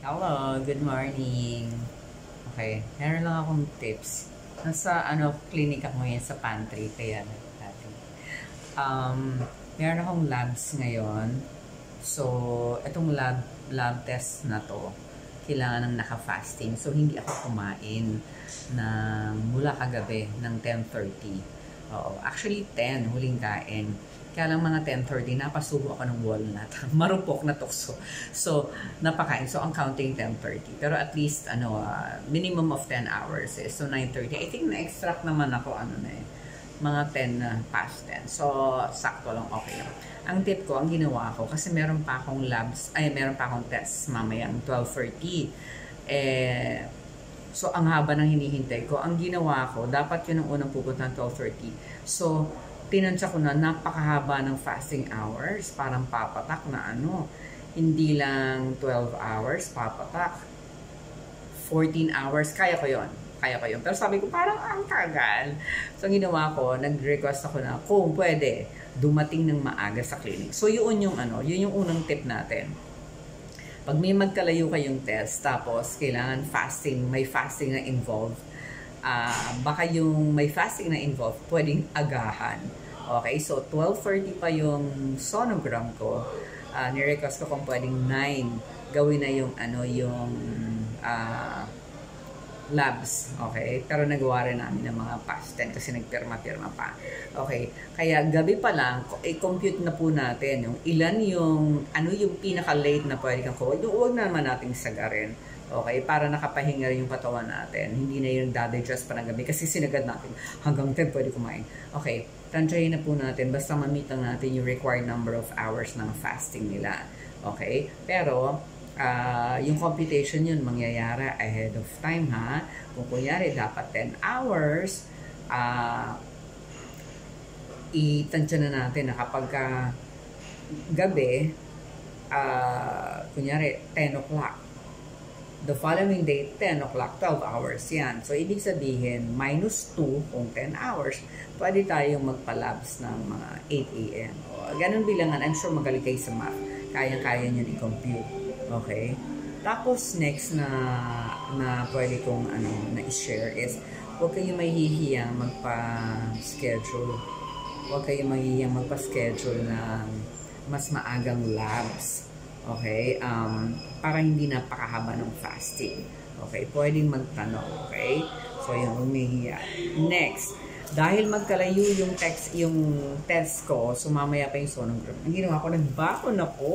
Hello, good morning. Okay, meron lang akong tips. Nasa clinic ako ngayon sa pantry, kaya natin. Meron akong labs ngayon. So, itong lab test na to, kailangan ng naka-fasting. So, hindi ako kumain ng mula kagabi ng 10:30. Oo, actually 10 huling kain. Kaya lang mga 10:30, napasubo ako ng walnut. Marupok na tukso. So, napakain. So, ang counting 10:30. Pero at least, minimum of 10 hours. So, 9:30. I think na-extract naman ako, mga 10 na past 10. So, sakto lang, okay lang. Ang tip ko, ang ginawa ko, kasi meron pa akong meron pa akong tests mamayang 12:30. So, ang haba ng hinihintay ko. Ang ginawa ko, dapat yun ang unang pupunta ng 12:30. So, tinansya ko na napakahaba ng fasting hours. Parang papatak na hindi lang 12 hours, papatak. 14 hours, kaya ko yon. Pero sabi ko, parang ang tagal. So, ang ginawa ko, nag-request ako na kung pwede, dumating ng maaga sa clinic. So, yun yung unang tip natin. Pag may magkalayo kayong test, tapos kailangan may fasting na involved, baka yung may fasting na involved, pwedeng agahan. Okay, so 12:30 pa yung sonogram ko. Ni-request ko kung pwedeng 9 gawin na yung labs. Okay, pero nagawa rin namin ng mga past 10 kasi nagpirma-pirma pa. Okay, kaya gabi pa lang, i-compute na po natin yung ilan yung pinaka-late na pwede kang kuha. Huwag naman nating sagarin. Okay, para nakapahinga rin yung katawan natin. Hindi na yung dadigest pa ng gabi kasi sinagad natin hanggang 10 pwede kumain. Okay, tansyahin na po natin basta ma-meet lang natin yung required number of hours ng fasting nila. Okay, pero yung computation yun mangyayari ahead of time ha. Kung kunyari dapat 10 hours, itansya na natin na kapag gabi, kunyari 10 o'clock, the following day, 10 o'clock, 12 hours yan. So, ibig sabihin, minus 2 kung 10 hours, pwede tayong magpa-labs ng mga 8 a.m. Ganun bilangan, I'm sure magaling kayo sa math. Kaya-kaya nyo i-compute. Okay? Tapos, next na pwede kong na-share is, huwag kayong mahihiyang magpa-schedule. Huwag kayong mahihiyang magpa-schedule ng mas maagang labs. Okay? Para hindi napakahaba ng fasting. Okay? Pwedeng magtanong. Okay? So, yung umihiya. Next, dahil magkalayo yung test ko, so mamaya pa yung sonogram. Ang ginawa ko, nagbakon ako.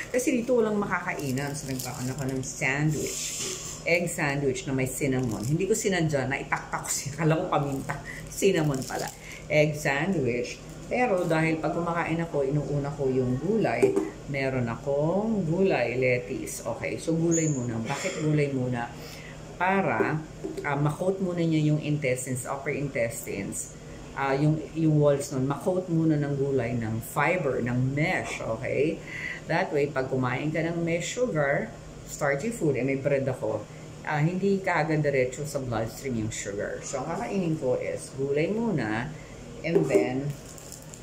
Kasi dito walang makakainan. So, nagbakon ako ng sandwich. Egg sandwich na may cinnamon. Hindi ko sinadya, naitaktak ko siya. Kala ko paminta. Cinnamon pala. Egg sandwich. Pero dahil pag kumakain ako, inuuna ko yung gulay. Meron akong gulay, lettuce. Okay, so gulay muna. Bakit gulay muna? Para ma-coat muna niya yung intestines, upper intestines. Yung walls nun, ma-coat muna ng gulay ng fiber, ng mesh. Okay? That way, pag kumain ka ng mesh sugar, starchy food, may bread ako, hindi ka agad diretso sa bloodstream yung sugar. So, ang kakainin ko is gulay muna, and then,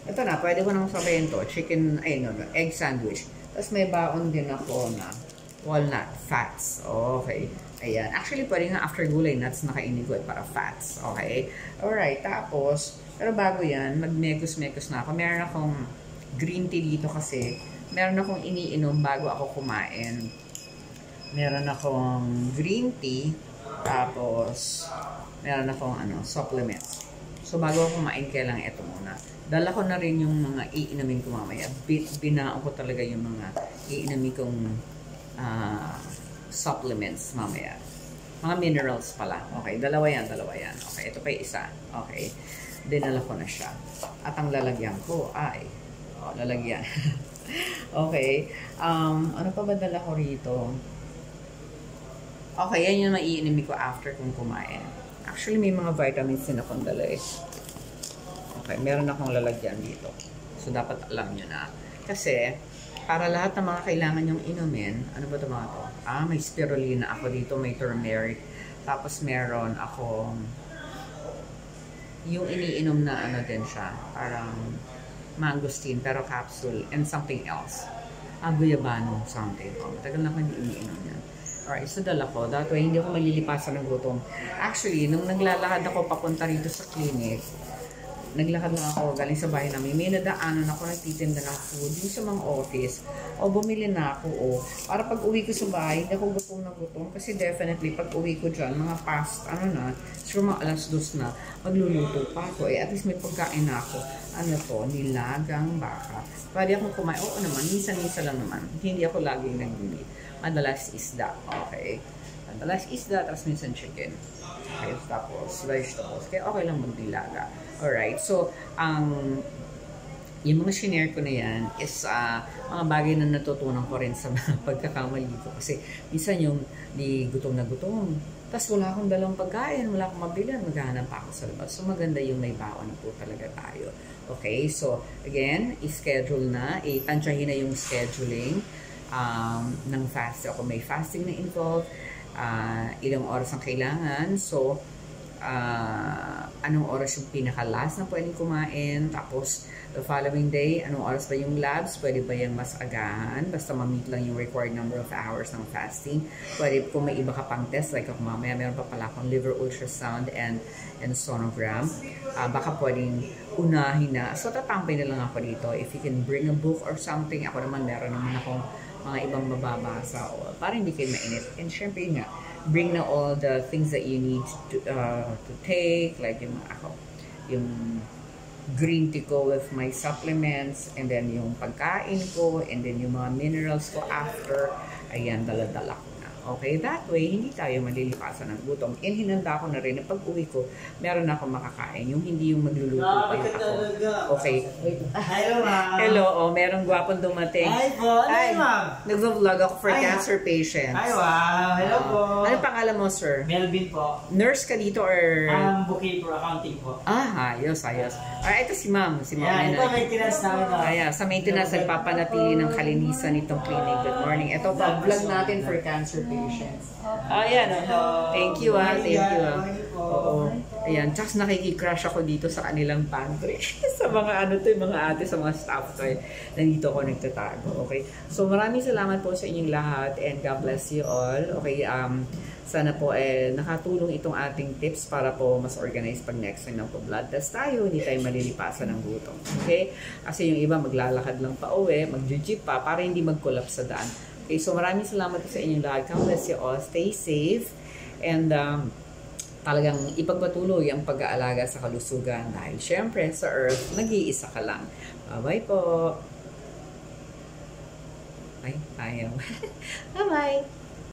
ito na, pwede ko nang sabayin to. Egg sandwich. Tapos may baon din ako na walnut, fats. Okay. Ayan. Actually, pwede nga after gulay nuts nakainin ko para fats. Okay. Alright. Tapos, pero bago yan, mag-mekos-mekos na ako. Meron akong green tea dito kasi meron akong iniinom bago ako kumain. Meron akong green tea. Tapos, meron akong supplements. So, bago ako kumain, kailangan ito muna. Dala ko na rin yung mga iinamin ko mamaya. Binaon ko talaga yung mga iinamin kong supplements mamaya. Mga minerals pala. Okay, dalawa yan. Okay, ito pa yung isa. Okay, dinala ko na siya. At ang lalagyan ko ay, lalagyan. Okay, ano pa ba dala ko rito? Okay, yan yung maiinamin ko after kong kumain. Actually, may mga vitamins din akong dala eh. Okay, meron akong lalagyan dito. So, dapat alam nyo na. Kasi, para lahat ng mga kailangan nyong inumin, ano ba ito mga to? May spirulina ako dito, may turmeric. Tapos, meron akong yung iniinom na din siya. Parang mangosteen, pero capsule, and something else. Guyabano, something. Tagal na ko hindi iniinom yan. Alright, so dala ko. That way, hindi ako malilipasan ng gutom. Actually, nung naglalakad ako papunta rito sa clinic, naglakad lang ako galing sa bahay namin. May nadaanan ako, nagtitinda ng food yung sa mga office. O, bumili na ako. O, para pag uwi ko sa bahay, hindi ako gutom na gutom. Kasi definitely, pag uwi ko dyan, mga past, siguro mga alas 2 na, magluluto pa ako. At least may pagkain na ako. Nilagang baka. Pwede akong kumain. Oo naman, minsan-minsan lang naman. Hindi ako laging nagbili. Madalas isda. Okay. Madalas isda, tapos minsan chicken. Okay, tapos vegetables. Kaya okay lang magdilaga. Alright, so, yung mga shinare ko na yan is mga bagay na natutunan ko rin sa mga pagkakamali ko. Kasi minsan yung di gutom na gutom. Tapos wala akong dalawang pagkain, wala akong mabilan, maghahanap pa ako sa labas. So maganda yung may baon na po talaga tayo. Okay, so again, i-schedule na, i-tansyahin na yung scheduling ng fast. Ako may fasting na involved, ilang oras ang kailangan. So, anong oras yung pinaka-last na pwedeng kumain, tapos the following day, anong oras ba yung labs, pwede ba yung mas agahan, basta ma-meet lang yung required number of hours ng fasting. Pwede kung may iba ka pang test, like ako mamaya, meron pa pala akong liver ultrasound and sonogram, baka pwedeng unahin na. So, tatampay na lang ako dito. If you can bring a book or something, ako naman meron naman akong mga ibang mababasa para hindi kayo mainit. And syempre nga, bring na all the things that you need to take, like yung green tea ko with my supplements, and then yung pagkain ko, and then yung mga minerals ko after, ayan, dala-dala ko na. Okay, that way, hindi tayo malilipasan ng gutom. And hinanda ko na rin na pag-uwi ko, meron na akong makakain. Yung hindi yung magluluto pa yung ako. Okay. Hello, ma'am. Hello, merong gwapong dumating. Hi po. Hi, ma'am. Nag-vlog ako for cancer patients. Hi, wow. Hello po. Ano pangalan mo, sir? Melvin po. Nurse ka dito or? Bookkeeper, accounting po. Ayos. Ito si ma'am. Yeah, ito maintenance namin. Sa maintenance, nagpapanatili ng kalinisan nitong clinic. Good morning. Ito pa, vlog natin for cancer patients. Ayan. Thank you. Oo. Ayan. Tapos nakikicrush ako dito sa kanilang pantry. Sa mga mga ate, sa mga staff ko. Nandito ako nagtatago. Okay. So maraming salamat po sa inyong lahat and God bless you all. Okay. Sana po nakatulong itong ating tips para po mas organize pag next time ng blood test tayo, hindi tayo malilipasan ng gutom. Okay? Kasi yung iba maglalakad lang pa uwi, mag-jeep pa para hindi mag-collapse sa daan. Okay, so maraming salamat sa inyong lahat. God bless you all. Stay safe and talagang ipagpatuloy ang pag-aalaga sa kalusugan dahil syempre sa Earth, nag-iisa ka lang. Bye-bye po. Ay, ayaw. Bye-bye.